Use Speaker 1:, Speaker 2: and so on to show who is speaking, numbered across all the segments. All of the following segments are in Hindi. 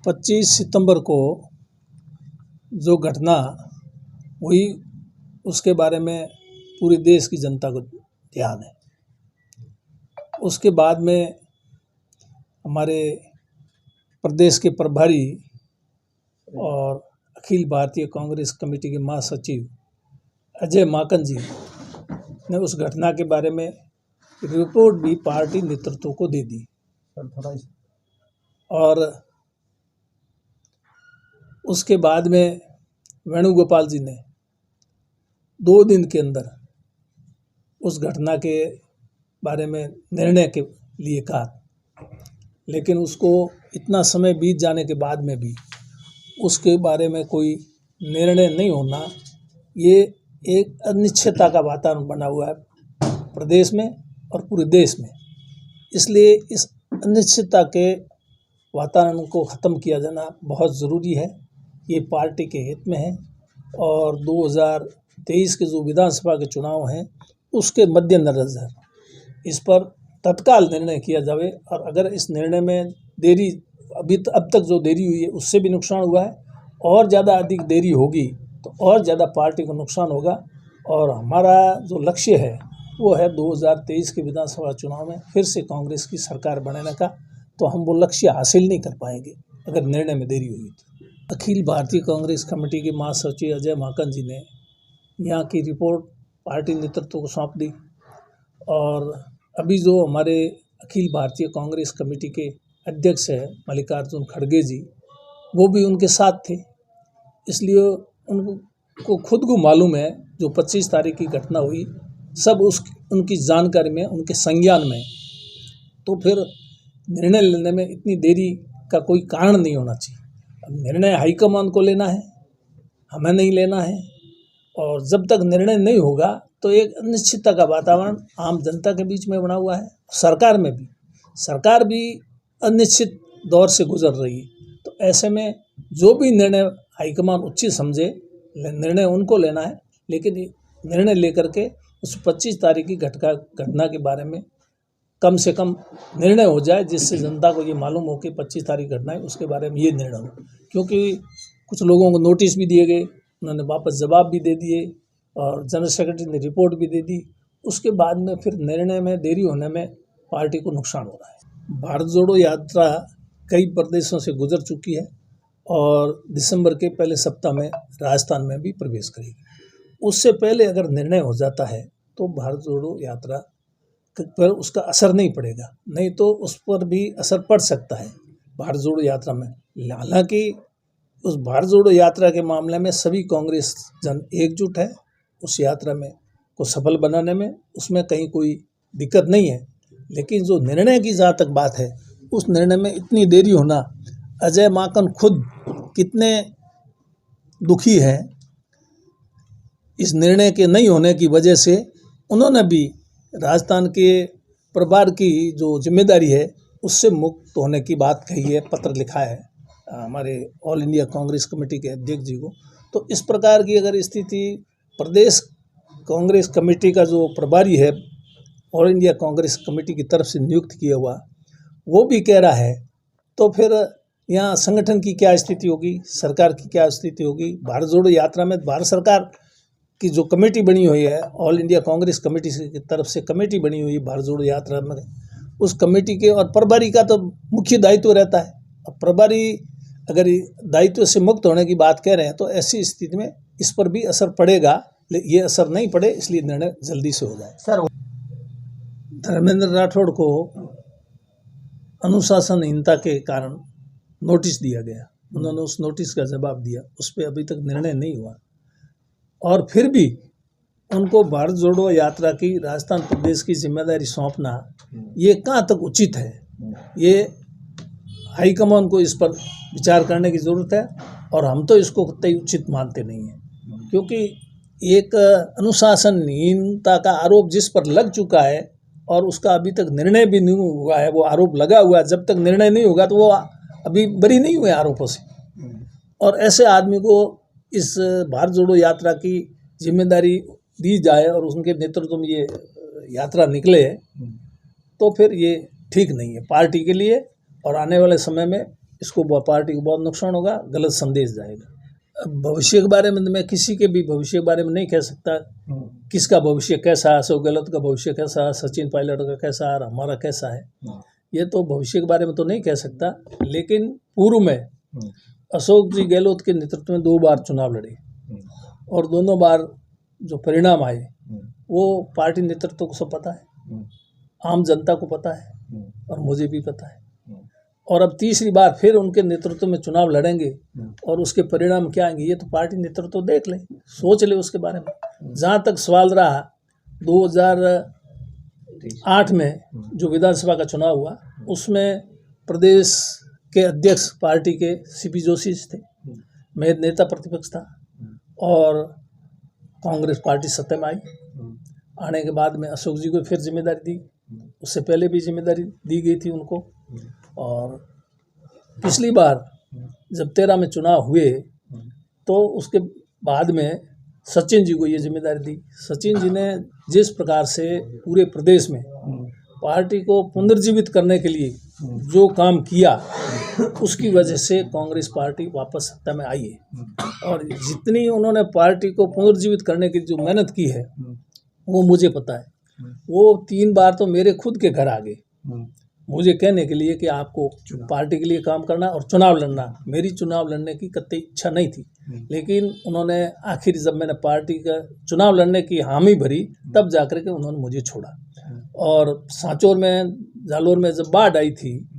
Speaker 1: 25 सितंबर को जो घटना हुई उसके बारे में पूरे देश की जनता को ध्यान है। उसके बाद में हमारे प्रदेश के प्रभारी और अखिल भारतीय कांग्रेस कमेटी के महासचिव अजय माकन जी ने उस घटना के बारे में रिपोर्ट भी पार्टी नेतृत्व को दे दी और उसके बाद में वेणुगोपाल जी ने 2 दिन के अंदर उस घटना के बारे में निर्णय के लिए कहा, लेकिन उसको इतना समय बीत जाने के बाद में भी उसके बारे में कोई निर्णय नहीं होना, ये एक अनिश्चितता का वातावरण बना हुआ है प्रदेश में और पूरे देश में। इसलिए इस अनिश्चितता के वातावरण को ख़त्म किया जाना बहुत ज़रूरी है। ये पार्टी के हित में है और 2023 के जो विधानसभा के चुनाव हैं उसके मद्देनज़र इस पर तत्काल निर्णय किया जाए। और अगर इस निर्णय में देरी अब तक जो देरी हुई है उससे भी नुकसान हुआ है, और ज़्यादा अधिक देरी होगी तो और ज़्यादा पार्टी को नुकसान होगा। और हमारा जो लक्ष्य है वो है 2023 के विधानसभा चुनाव में फिर से कांग्रेस की सरकार बनाने का, तो हम वो लक्ष्य हासिल नहीं कर पाएंगे अगर निर्णय में देरी हुई तो। अखिल भारतीय कांग्रेस कमेटी के महासचिव अजय माकन जी ने यहाँ की रिपोर्ट पार्टी नेतृत्व को सौंप दी और अभी जो हमारे अखिल भारतीय कांग्रेस कमेटी के अध्यक्ष है मल्लिकार्जुन खड़गे जी, वो भी उनके साथ थे। इसलिए उनको खुद को मालूम है जो 25 तारीख की घटना हुई सब उनकी जानकारी में, उनके संज्ञान में, तो फिर निर्णय लेने में इतनी देरी का कोई कारण नहीं होना चाहिए। अब निर्णय हाईकमान को लेना है, हमें नहीं लेना है। और जब तक निर्णय नहीं होगा तो एक अनिश्चितता का वातावरण आम जनता के बीच में बना हुआ है। सरकार भी अनिश्चित दौर से गुजर रही है। तो ऐसे में जो भी निर्णय हाईकमान उचित समझे निर्णय उनको लेना है, लेकिन निर्णय लेकर के उस 25 तारीख की घटना के बारे में कम से कम निर्णय हो जाए, जिससे जनता को ये मालूम हो कि 25 तारीख घटना है, उसके बारे में ये निर्णय हो। क्योंकि कुछ लोगों को नोटिस भी दिए गए, उन्होंने वापस जवाब भी दे दिए और जनरल सेक्रेटरी ने रिपोर्ट भी दे दी। उसके बाद में फिर निर्णय में देरी होने में पार्टी को नुकसान हो रहा है। भारत जोड़ो यात्रा कई प्रदेशों से गुजर चुकी है और दिसंबर के पहले सप्ताह में राजस्थान में भी प्रवेश करेगी। उससे पहले अगर निर्णय हो जाता है तो भारत जोड़ो यात्रा पर उसका असर नहीं पड़ेगा, नहीं तो उस पर भी असर पड़ सकता है भारत जोड़ो यात्रा में। हालांकि उस भारत जोड़ो यात्रा के मामले में सभी कांग्रेस जन एकजुट है उस यात्रा में को सफल बनाने में, उसमें कहीं कोई दिक्कत नहीं है। लेकिन जो निर्णय की जहाँ तक बात है, उस निर्णय में इतनी देरी होना, अजय माकन खुद कितने दुखी हैं इस निर्णय के नहीं होने की वजह से। उन्होंने भी राजस्थान के प्रभार की जो जिम्मेदारी है उससे मुक्त होने की बात कही है, पत्र लिखा है हमारे ऑल इंडिया कांग्रेस कमेटी के अध्यक्ष जी को। तो इस प्रकार की अगर स्थिति प्रदेश कांग्रेस कमेटी का जो प्रभारी है ऑल इंडिया कांग्रेस कमेटी की तरफ से नियुक्त किया हुआ, वो भी कह रहा है, तो फिर यहाँ संगठन की क्या स्थिति होगी, सरकार की क्या स्थिति होगी। भारत जोड़ो यात्रा में भारत सरकार की जो कमेटी बनी हुई है, ऑल इंडिया कांग्रेस कमेटी की तरफ से कमेटी बनी हुई है भारत जोड़ो यात्रा में, उस कमेटी के और प्रभारी का तो मुख्य दायित्व रहता है। अब प्रभारी अगर दायित्व से मुक्त होने की बात कह रहे हैं तो ऐसी स्थिति में इस पर भी असर पड़ेगा। ये असर नहीं पड़े इसलिए निर्णय जल्दी से हो जाए। सर, धर्मेंद्र राठौड़ को अनुशासनहीनता के कारण नोटिस दिया गया, उन्होंने उस नोटिस का जवाब दिया, उस पर अभी तक निर्णय नहीं हुआ और फिर भी उनको भारत जोड़ो यात्रा की राजस्थान प्रदेश की जिम्मेदारी सौंपना ये कहाँ तक उचित है। ये हाईकमान को इस पर विचार करने की ज़रूरत है और हम तो इसको कतई उचित मानते नहीं हैं, क्योंकि एक अनुशासनहीनता का आरोप जिस पर लग चुका है और उसका अभी तक निर्णय भी नहीं हुआ है, वो आरोप लगा हुआ है, जब तक निर्णय नहीं होगा तो वो अभी बरी नहीं हुए आरोपों से। और ऐसे आदमी को इस भारत जोड़ो यात्रा की जिम्मेदारी दी जाए और उनके नेतृत्व में ये यात्रा निकले, तो फिर ये ठीक नहीं है पार्टी के लिए और आने वाले समय में इसको पार्टी को बहुत नुकसान होगा, गलत संदेश जाएगा। अब भविष्य के बारे में मैं किसी के भी भविष्य के बारे में नहीं कह सकता, किसका भविष्य कैसा है, अशोक गहलोत का भविष्य कैसा है, सचिन पायलट का कैसा है, हमारा कैसा है, ये तो भविष्य के बारे में तो नहीं कह सकता। लेकिन पूर्व में अशोक जी गहलोत के नेतृत्व में 2 बार चुनाव लड़े और दोनों बार जो परिणाम आए वो पार्टी नेतृत्व को सब पता है, आम जनता को पता है और मुझे भी पता है। और अब तीसरी बार फिर उनके नेतृत्व में चुनाव लड़ेंगे और उसके परिणाम क्या आएंगे ये तो पार्टी नेतृत्व देख ले, सोच ले उसके बारे में। जहाँ तक सवाल रहा 2008 में जो विधानसभा का चुनाव हुआ उसमें प्रदेश के अध्यक्ष पार्टी के सीपी जोशी थे, मैं नेता प्रतिपक्ष था और कांग्रेस पार्टी सत्ता में आई। आने के बाद में अशोक जी को फिर जिम्मेदारी दी, उससे पहले भी जिम्मेदारी दी गई थी उनको। और पिछली बार जब 13 में चुनाव हुए तो उसके बाद में सचिन जी को ये जिम्मेदारी दी। सचिन जी ने जिस प्रकार से पूरे प्रदेश में पार्टी को पुनर्जीवित करने के लिए जो काम किया उसकी वजह से कांग्रेस पार्टी वापस सत्ता में आई है। और जितनी उन्होंने पार्टी को पुनर्जीवित करने की जो मेहनत की है वो मुझे पता है। वो 3 बार तो मेरे खुद के घर आ गए मुझे कहने के लिए कि आपको पार्टी के लिए काम करना और चुनाव लड़ना। मेरी चुनाव लड़ने की कतई इच्छा नहीं थी, लेकिन उन्होंने आखिर जब मैंने पार्टी का चुनाव लड़ने की हामी भरी तब जाकर के उन्होंने मुझे छोड़ा। और सांचौर में जालोर में जब बाढ़ आई थी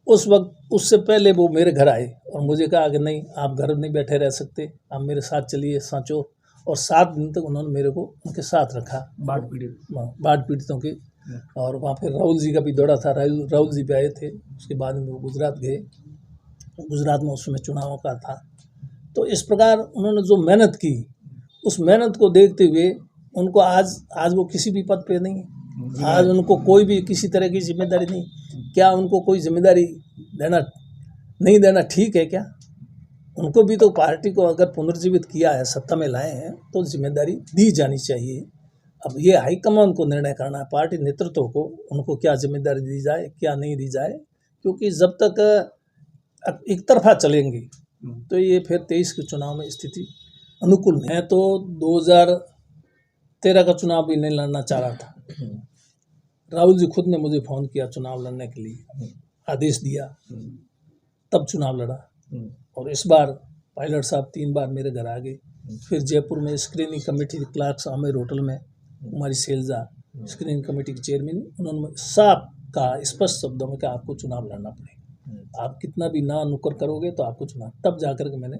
Speaker 1: उस वक्त उससे पहले वो मेरे घर आए और मुझे कहा कि नहीं आप घर नहीं बैठे रह सकते, आप मेरे साथ चलिए सांचौर। और 7 दिन तक उन्होंने मेरे को उनके साथ रखा, बाढ़ पीड़ितों के। और वहाँ पे राहुल जी का भी दौरा था, राहुल जी भी आए थे। उसके बाद में वो गुजरात गए, गुजरात में उस समय चुनावों का था। तो इस प्रकार उन्होंने जो मेहनत की उस मेहनत को देखते हुए उनको आज वो किसी भी पद पे नहीं है, आज उनको कोई भी किसी तरह की जिम्मेदारी नहीं। क्या उनको कोई जिम्मेदारी देना नहीं देना ठीक है क्या? उनको भी तो पार्टी को अगर पुनर्जीवित किया है, सत्ता में लाए हैं तो जिम्मेदारी दी जानी चाहिए। अब ये हाईकमान को निर्णय करना है, पार्टी नेतृत्व को, उनको क्या जिम्मेदारी दी जाए क्या नहीं दी जाए। क्योंकि जब तक एक तरफा चलेंगे तो ये फिर 23 के चुनाव में स्थिति अनुकूल नहीं है। तो 2013 का चुनाव भी नहीं लड़ना चाह रहा था। राहुल जी खुद ने मुझे फ़ोन किया चुनाव लड़ने के लिए, आदेश दिया, तब चुनाव लड़ा। और इस बार पायलट साहब 3 बार मेरे घर आ गए। फिर जयपुर में screening committee Clarks Aamir hotel में कुमारी शैलजा स्क्रीनिंग कमेटी की चेयरमैन, उन्होंने साफ कहा स्पष्ट शब्दों में कि आपको चुनाव लड़ना पड़ेगा, आप कितना भी ना नुक्कर करोगे तो आपको चुनाव। तब जाकर के मैंने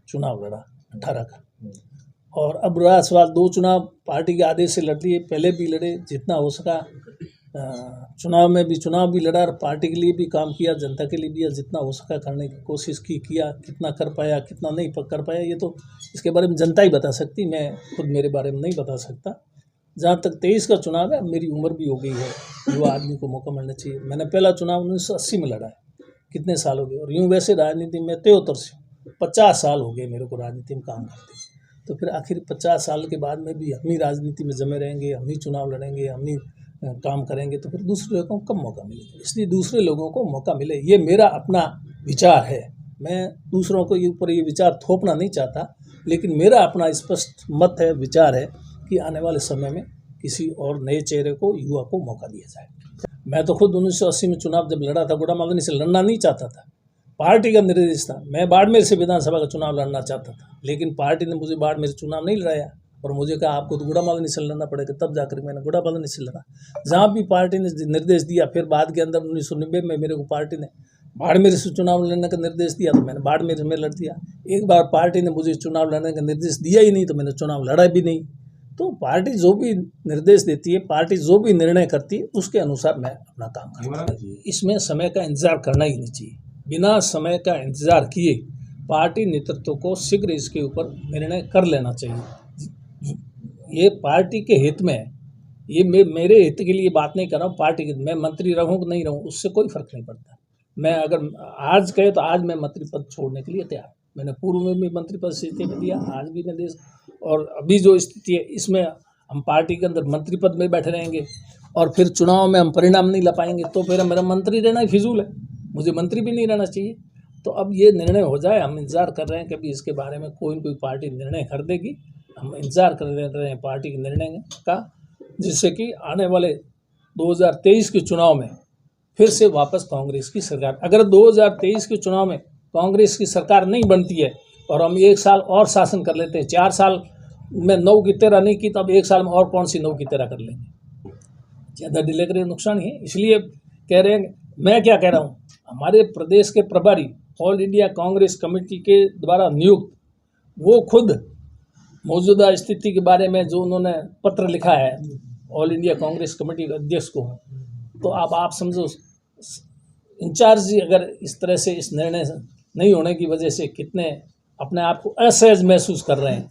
Speaker 1: चुनाव लड़ा 18 का। और अब रहा सवाल 2 चुनाव पार्टी के आदेश से लड़ लिए, पहले भी लड़े जितना हो सका, चुनाव में भी चुनाव भी लड़ा और पार्टी के लिए भी काम किया, जनता के लिए भी जितना हो सका करने की कोशिश किया। कितना कर पाया कितना नहीं कर पाया ये तो इसके बारे में जनता ही बता सकती, मैं खुद मेरे बारे में नहीं बता सकता। जहाँ तक 23 का चुनाव है, मेरी उम्र भी हो गई है, युवा आदमी को मौका मिलना चाहिए। मैंने पहला चुनाव 1980 में लड़ा है, कितने साल हो गए। और यूँ वैसे राजनीति में 73 से 50 साल हो गए मेरे को राजनीति में काम करते। तो फिर आखिर 50 साल के बाद में भी हम ही राजनीति में जमे रहेंगे, हम ही चुनाव लड़ेंगे, हम ही काम करेंगे तो फिर दूसरे लोगों को कम मौका मिलेगा। इसलिए दूसरे लोगों को मौका मिले, ये मेरा अपना विचार है। मैं दूसरों को ऊपर ये विचार थोपना नहीं चाहता, लेकिन मेरा अपना स्पष्ट मत है, विचार है कि आने वाले समय में किसी और नए चेहरे को, युवा को मौका दिया जाए। मैं तो खुद 1980 में चुनाव जब लड़ा था, गुड़ामादनी से लड़ना नहीं चाहता था, पार्टी का निर्देश था। मैं बाड़मेर से विधानसभा का चुनाव लड़ना चाहता था, लेकिन पार्टी ने मुझे बाड़मेर से चुनाव नहीं लड़ाया और मुझे कहा आपको तो गुड़ामादनी से लड़ना पड़ेगा। तब जाकर मैंने गुड़ामादनी से लड़ा, जहाँ भी पार्टी ने निर्देश दिया। फिर बाद के अंदर 1990 में मेरे को पार्टी ने बाड़मेर से चुनाव लड़ने का निर्देश दिया तो मैंने बाड़मेर में लड़ दिया। एक बार पार्टी ने मुझे चुनाव लड़ने का निर्देश दिया ही नहीं तो मैंने चुनाव लड़ा भी नहीं। तो पार्टी जो भी निर्देश देती है, पार्टी जो भी निर्णय करती है, उसके अनुसार मैं अपना काम करता हूँ। इसमें समय का इंतजार करना ही नहीं चाहिए। बिना समय का इंतजार किए पार्टी नेतृत्व को शीघ्र इसके ऊपर निर्णय कर लेना चाहिए। ये पार्टी के हित में है, ये मेरे हित के लिए बात नहीं कर रहा हूँ। पार्टी के, मैं मंत्री रहूँ कि नहीं रहूँ उससे कोई फर्क नहीं पड़ता। मैं अगर आज कहे तो आज मैं मंत्री पद छोड़ने के लिए तैयार। मैंने पूर्व में भी मंत्री पद से इस्तीफा दिया, आज भी मैं देश और अभी जो स्थिति है इसमें हम पार्टी के अंदर मंत्री पद में बैठे रहेंगे और फिर चुनाव में हम परिणाम नहीं ला पाएंगे तो फिर मेरा मंत्री रहना ही फिजूल है। मुझे मंत्री भी नहीं रहना चाहिए। तो अब ये निर्णय हो जाए, हम इंतज़ार कर रहे हैं कि अभी इसके बारे में कोई न कोई पार्टी निर्णय कर देगी। हम इंतज़ार कर रहे हैं पार्टी के निर्णय का, जिससे कि आने वाले 2023 के चुनाव में फिर से वापस कांग्रेस की सरकार, अगर 2023 के चुनाव में कांग्रेस की सरकार नहीं बनती है और हम 1 साल और शासन कर लेते हैं, 4 साल में 9 की 13 नहीं की, तो अब 1 साल में और कौन सी 9 की 13 कर लेंगे। ज़्यादा डिले करें नुकसान ही है। इसलिए कह रहे हैं, मैं क्या कह रहा हूँ, हमारे प्रदेश के प्रभारी ऑल इंडिया कांग्रेस कमेटी के द्वारा नियुक्त, वो खुद मौजूदा स्थिति के बारे में जो उन्होंने पत्र लिखा है ऑल इंडिया कांग्रेस कमेटी के अध्यक्ष को, तो अब आप समझो इंचार्ज जी अगर इस तरह से इस निर्णय नहीं होने की वजह से कितने अपने आप को असहज महसूस कर रहे हैं,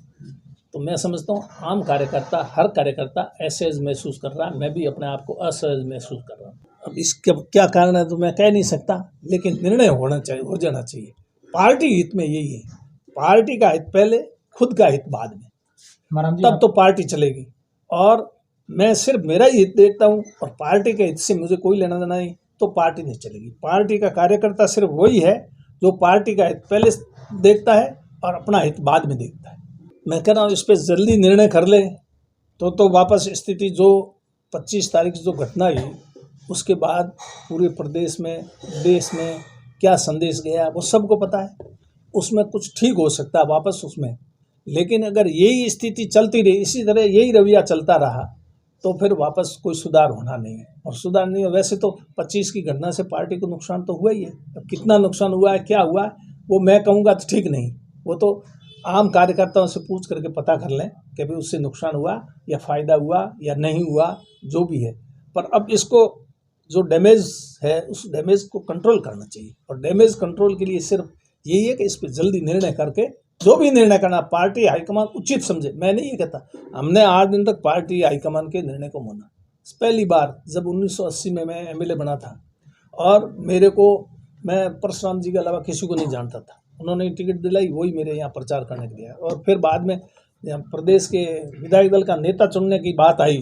Speaker 1: तो मैं समझता हूँ आम कार्यकर्ता, हर कार्यकर्ता असहज महसूस कर रहा है। मैं भी अपने आप को असहज महसूस कर रहा हूँ। अब इसका क्या कारण है तो मैं कह नहीं सकता, लेकिन निर्णय होना चाहिए, हो जाना चाहिए। पार्टी हित में यही है, पार्टी का हित पहले, खुद का हित बाद में, तब तो पार्टी चलेगी। और मैं सिर्फ मेरा ही हित देखता हूँ और पार्टी के हित से मुझे कोई लेना देना नहीं, तो पार्टी नहीं चलेगी। पार्टी का कार्यकर्ता सिर्फ वही है जो पार्टी का हित पहले देखता है और अपना हित बाद में देखता है। मैं कह रहा हूँ इस पर जल्दी निर्णय कर ले तो वापस स्थिति जो 25 तारीख जो घटना हुई, उसके बाद पूरे प्रदेश में, देश में क्या संदेश गया वो सबको पता है। उसमें कुछ ठीक हो सकता है वापस उसमें, लेकिन अगर यही स्थिति चलती रही, इसी तरह यही रवैया चलता रहा, तो फिर वापस कोई सुधार होना नहीं है। और सुधार नहीं है, वैसे तो 25 की घटना से पार्टी को नुकसान तो हुआ ही है। अब कितना नुकसान हुआ है, क्या हुआ है, वो मैं कहूँगा तो ठीक नहीं, वो तो आम कार्यकर्ताओं से पूछ करके पता कर लें कि भाई उससे नुकसान हुआ या फ़ायदा हुआ या नहीं हुआ, जो भी है। पर अब इसको जो डैमेज है उस डैमेज को कंट्रोल करना चाहिए, और डैमेज कंट्रोल के लिए सिर्फ यही है कि इस पर जल्दी निर्णय करके जो भी निर्णय करना पार्टी हाईकमान उचित समझे। मैं नहीं ये कहता, हमने 8 दिन तक पार्टी हाईकमान के निर्णय को माना। पहली बार जब 1980 में मैं एमएलए बना था और मैं परशुराम जी के अलावा किसी को नहीं जानता था, उन्होंने टिकट दिलाई, वही मेरे यहाँ प्रचार करने के लिए। और फिर बाद में प्रदेश के विधायक दल का नेता चुनने की बात आई,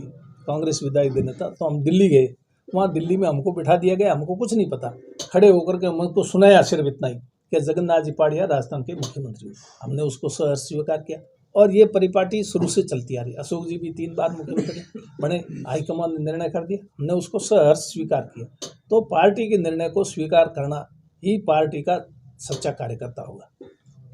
Speaker 1: कांग्रेस विधायक दल नेता, तो हम दिल्ली गए। वहाँ दिल्ली में हमको बिठा दिया गया, हमको कुछ नहीं पता, खड़े होकर के हमको सुनाया सिर्फ इतना ही कि जगन्नाथ जी पाटिया राजस्थान के मुख्यमंत्री। हमने उसको सहर्ष स्वीकार किया और ये परिपाटी शुरू से चलती आ रही। अशोक जी भी 3 बार मुख्यमंत्री बने, हाईकमान ने निर्णय कर दिया, हमने उसको सहर्ष स्वीकार किया। तो पार्टी के निर्णय को स्वीकार करना ही पार्टी का सच्चा कार्यकर्ता होगा।